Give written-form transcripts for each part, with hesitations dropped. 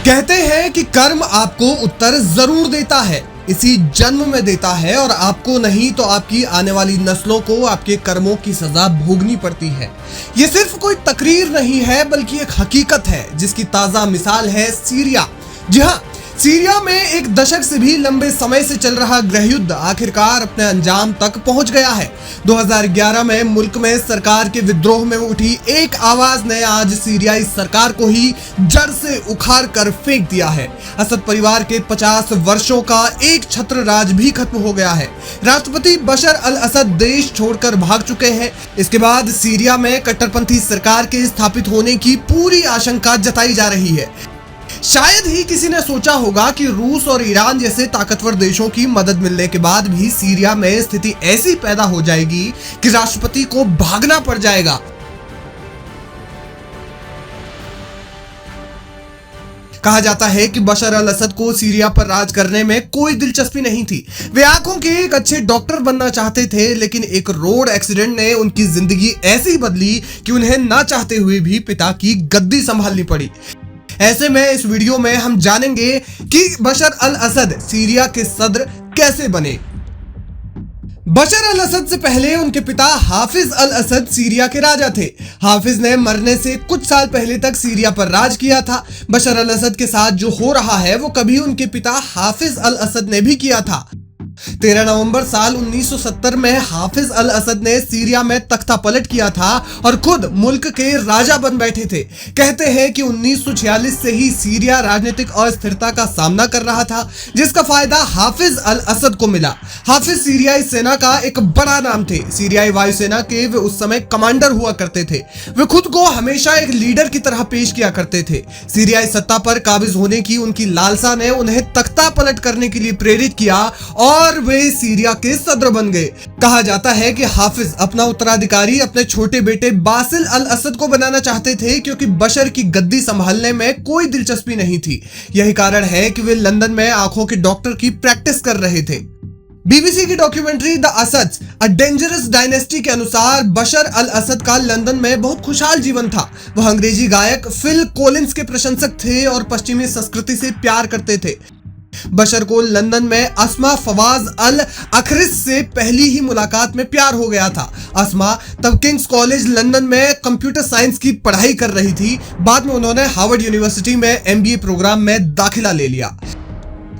कहते हैं कि कर्म आपको उत्तर जरूर देता है, इसी जन्म में देता है, और आपको नहीं तो आपकी आने वाली नस्लों को आपके कर्मों की सजा भोगनी पड़ती है। ये सिर्फ कोई तकरीर नहीं है बल्कि एक हकीकत है जिसकी ताजा मिसाल है सीरिया। जी हाँ, सीरिया में एक दशक से भी लंबे समय से चल रहा गृह युद्ध आखिरकार अपने अंजाम तक पहुंच गया है। 2011 में मुल्क में सरकार के विद्रोह में उठी एक आवाज ने आज सीरियाई सरकार को ही जड़ से उखाड़ कर फेंक दिया है। असद परिवार के 50 वर्षों का एक छत्र राज भी खत्म हो गया है। राष्ट्रपति बशर अल असद देश छोड़कर भाग चुके हैं। इसके बाद सीरिया में कट्टरपंथी सरकार के स्थापित होने की पूरी आशंका जताई जा रही है। शायद ही किसी ने सोचा होगा कि रूस और ईरान जैसे ताकतवर देशों की मदद मिलने के बाद भी सीरिया में स्थिति ऐसी पैदा हो जाएगी कि राष्ट्रपति को भागना पड़ जाएगा। कहा जाता है कि बशर अल असद को सीरिया पर राज करने में कोई दिलचस्पी नहीं थी। वे आंखों के एक अच्छे डॉक्टर बनना चाहते थे, लेकिन एक रोड एक्सीडेंट ने उनकी जिंदगी ऐसी बदली कि उन्हें ना चाहते हुए भी पिता की गद्दी संभालनी पड़ी। ऐसे में इस वीडियो में हम जानेंगे कि बशर अल असद सीरिया के सदर कैसे बने। बशर अल असद से पहले उनके पिता हाफिज अल असद सीरिया के राजा थे। हाफिज ने मरने से कुछ साल पहले तक सीरिया पर राज किया था। बशर अल असद के साथ जो हो रहा है वो कभी उनके पिता हाफिज अल असद ने भी किया था। 13 नवंबर साल 1970 में हाफिज अल असद ने सीरिया में तख्ता पलट किया था और खुद मुल्क के राजा बन बैठे थे। कहते हैं कि 1946 से ही सीरिया राजनीतिक अस्थिरता का सामना कर रहा था, जिसका फायदा हाफिज अल असद को मिला। हाफिज सीरियाई सेना का एक बड़ा नाम थे। सीरियाई वायुसेना के वे उस समय कमांडर हुआ करते थे। वे खुद को हमेशा एक लीडर की तरह पेश किया करते थे। सीरियाई सत्ता पर काबिज होने की उनकी लालसा ने उन्हें तख्ता पलट करने के लिए प्रेरित किया और वे सीरिया के सदर बन गए। कहा जाता है कि हाफिज अपना उत्तराधिकारी अपने छोटे बेटे बासिल अल असद को बनाना चाहते थे, क्योंकि बशर की गद्दी संभालने में कोई दिलचस्पी नहीं थी। यही कारण है कि वे लंदन में आंखों के डॉक्टर की प्रैक्टिस कर रहे थे। बीबीसी की documentary the Assads a dangerous dynasty के अनुसार बशर अल असद का लंदन में बहुत खुशहाल जीवन था। वह अंग्रेजी गायक फिल कॉलिंस के प्रशंसक थे और पश्चिमी संस्कृति से प्यार करते थे। बशर को लंदन में अस्मा फवाज अल अखरिस से पहली ही मुलाकात में प्यार हो गया था। अस्मा तब किंग्स कॉलेज लंदन में कंप्यूटर साइंस की पढ़ाई कर रही थी। बाद में उन्होंने हार्वर्ड यूनिवर्सिटी में एमबीए प्रोग्राम में दाखिला ले लिया।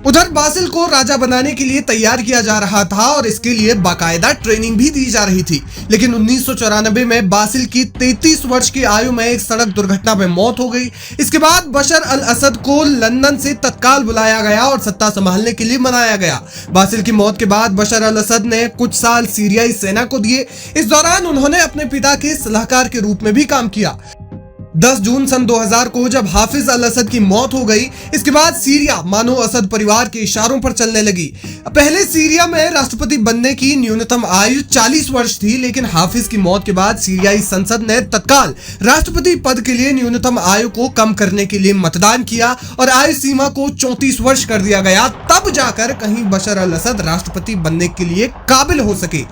उधर बासिल को राजा बनाने के लिए तैयार किया जा रहा था और इसके लिए बाकायदा ट्रेनिंग भी दी जा रही थी। लेकिन 1994 में बासिल की 33 वर्ष की आयु में एक सड़क दुर्घटना में मौत हो गई। इसके बाद बशर अल असद को लंदन से तत्काल बुलाया गया और सत्ता संभालने के लिए मनाया गया। बासिल की मौत के बाद बशर अल असद ने कुछ साल सीरियाई सेना को दिए। इस दौरान उन्होंने अपने पिता के सलाहकार के रूप में भी काम किया। 10 जून सन 2000 को जब हाफिज अल असद की मौत हो गई, इसके बाद सीरिया मानो असद परिवार के इशारों पर चलने लगी। पहले सीरिया में राष्ट्रपति बनने की न्यूनतम आयु 40 वर्ष थी, लेकिन हाफिज की मौत के बाद सीरियाई संसद ने तत्काल राष्ट्रपति पद के लिए न्यूनतम आयु को कम करने के लिए मतदान किया और आयु सीमा को 34 वर्ष कर दिया गया। तब जाकर कहीं बशर अल असद राष्ट्रपति बनने के लिए काबिल हो सके।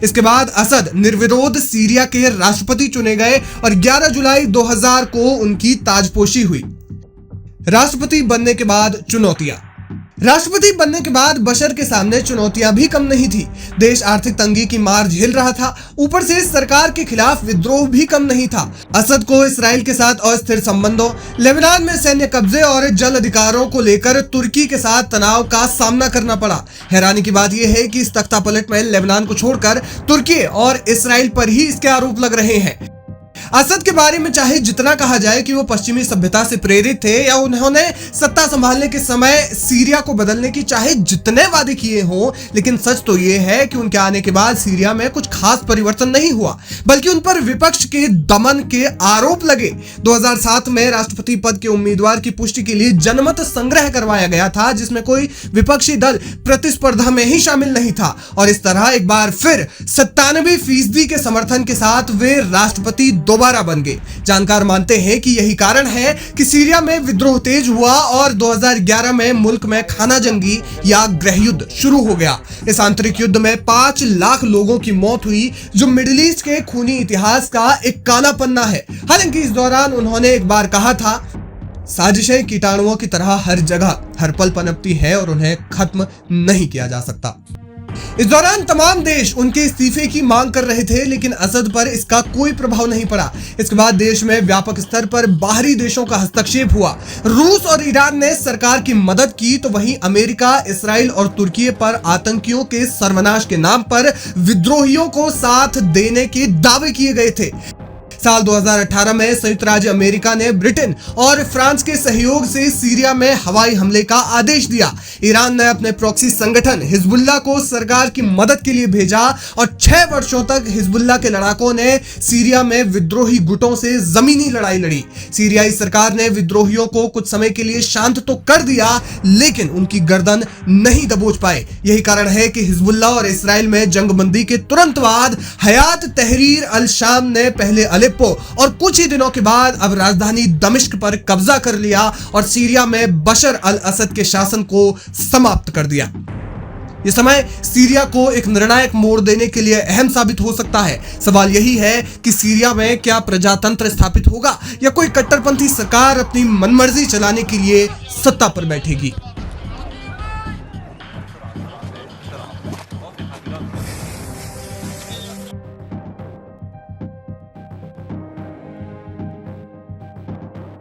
इसके बाद असद निर्विरोध सीरिया के राष्ट्रपति चुने गए और 11 जुलाई 2000 को उनकी ताजपोशी हुई। राष्ट्रपति बनने के बाद चुनौतियां। राष्ट्रपति बनने के बाद बशर के सामने चुनौतियां भी कम नहीं थी। देश आर्थिक तंगी की मार झेल रहा था, ऊपर से सरकार के खिलाफ विद्रोह भी कम नहीं था। असद को इसराइल के साथ अस्थिर संबंधों, लेबनान में सैन्य कब्जे और जल अधिकारों को लेकर तुर्की के साथ तनाव का सामना करना पड़ा। हैरानी की बात यह है कि इस तख्तापलट में लेबनान को छोड़कर तुर्की और इसराइल पर ही इसके आरोप लग रहे हैं। असद के बारे में चाहे जितना कहा जाए कि वो पश्चिमी सभ्यता से प्रेरित थे या उन्होंने सत्ता संभालने के समय सीरिया को बदलने की चाहे जितने वादे किए हों, लेकिन सच तो ये है कि उनके आने के बाद सीरिया में कुछ खास परिवर्तन नहीं हुआ, बल्कि उन पर विपक्ष के दमन के आरोप लगे। 2007 में राष्ट्रपति पद के उम्मीदवार की पुष्टि के लिए जनमत संग्रह करवाया गया था, जिसमें कोई विपक्षी दल प्रतिस्पर्धा में ही शामिल नहीं था और इस तरह एक बार फिर 97% के समर्थन के साथ वे राष्ट्रपति दोबारा बन गए। जानकार मानते हैं कि यही कारण है कि सीरिया में विद्रोह तेज हुआ और 2011 में मुल्क में खाना जंगी या गृह युद्ध शुरू हो गया। इस आंतरिक युद्ध में 5 लाख लोगों की मौत हुई, जो मिडिल ईस्ट के खूनी इतिहास का एक काला पन्ना है। हालांकि इस दौरान उन्होंने एक बार कहा था, साजिशें कीटाणुओं की तरह हर जगह हर पल पनपती हैं और उन्हें खत्म नहीं किया जा सकता। इस दौरान तमाम देश उनके इस्तीफे की मांग कर रहे थे, लेकिन असद पर इसका कोई प्रभाव नहीं पड़ा। इसके बाद देश में व्यापक स्तर पर बाहरी देशों का हस्तक्षेप हुआ। रूस और ईरान ने सरकार की मदद की, तो वहीं अमेरिका, इसराइल और तुर्की पर आतंकियों के सर्वनाश के नाम पर विद्रोहियों को साथ देने के दावे किए गए थे। साल 2018 में संयुक्त राज्य अमेरिका ने ब्रिटेन और फ्रांस के सहयोग से सीरिया में हवाई हमले का आदेश दिया। ईरान ने अपने प्रॉक्सी संगठन हिजबुल्लाह को सरकार की मदद के लिए भेजा और 6 वर्षों तक हिजबुल्लाह के लड़ाकों ने सीरिया में विद्रोही गुटों से जमीनी लड़ाई लड़ी। सीरियाई सरकार ने विद्रोहियों को कुछ समय के लिए शांत तो कर दिया, लेकिन उनकी गर्दन नहीं दबोच पाए। यही कारण है कि हिजबुल्लाह और इसराइल में जंगबंदी के तुरंत बाद हयात तहरीर अल शाम ने पहले अलेप्पो और कुछ ही दिनों के बाद अब राजधानी दमिश्क पर कब्जा कर लिया और सीरिया में बशर अल असद के शासन को समाप्त कर दिया। यह समय सीरिया को एक निर्णायक मोड़ देने के लिए अहम साबित हो सकता है। सवाल यही है कि सीरिया में क्या प्रजातंत्र स्थापित होगा या कोई कट्टरपंथी सरकार अपनी मनमर्जी चलाने के लिए सत्ता पर बैठेगी।